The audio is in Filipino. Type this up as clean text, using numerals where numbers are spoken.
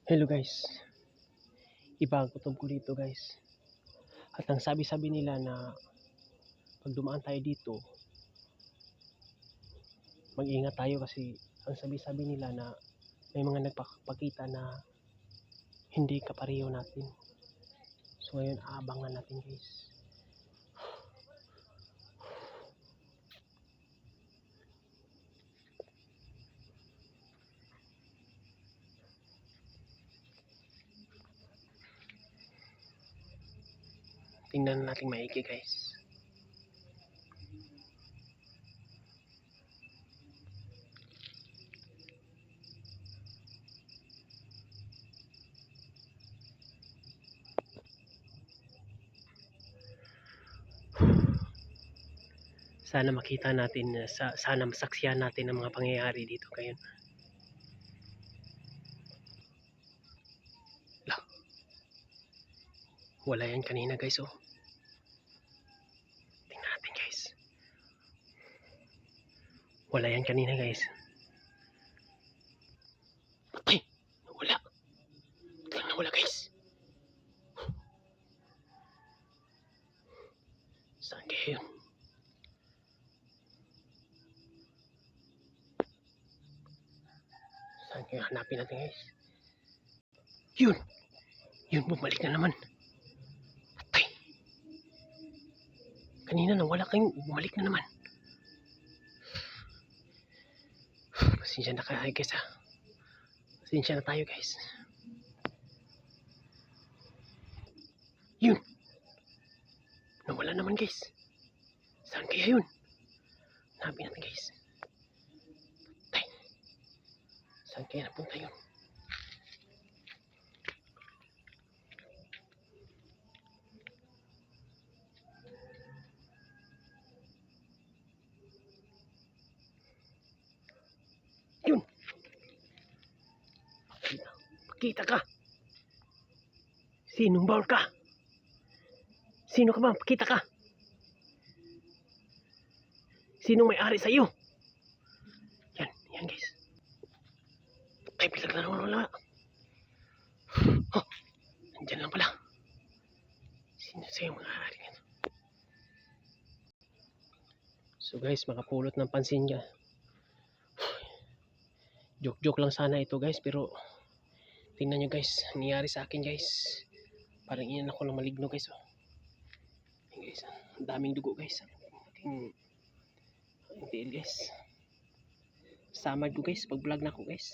Hello guys, ibang kutob ko dito guys. At ang sabi-sabi nila na pag dumaan tayo dito, mag-ingat tayo kasi ang sabi-sabi nila na may mga nagpakita na hindi kapareho natin. So ngayon aabangan natin guys. Tingnan natin maigi guys. Sana makita natin, sana masaksiyan natin ang mga pangyayari dito ngayon. Wala yan kanina guys oh. Tingnan natin guys. Wala yan kanina guys. Ay! Wala! Tingnan na wala guys. Saan kaya yun? Saan kaya hanapin natin guys? Yun! Yun, bumalik na naman. Patay. Kanina nawala kayong, bumalik na naman. Pasensya na kayo guys ha. Pasensya na tayo guys. Yun! Nawala naman guys. Saan kaya yun? Hanapin natin guys. Patay. Saan kaya napunta yun? Yun! Pakita ka! Sinong bawal ka? Sino ka ba? Pakita ka! Sinong may-ari sa iyo? Yan, yan guys. Ay, bilag na naman wala. Oh, nandyan lang pala. Sino sa'yo may-ari nito? So guys, makapulot ng pansin niya. Joke-joke lang sana ito guys, pero tingnan nyo guys, nangyari sa akin guys. Parang inan ako ng maligno guys. Oh. Ayan, guys, ang daming dugo guys. Ang tiil guys. Samad ko guys, pag vlog na ako guys.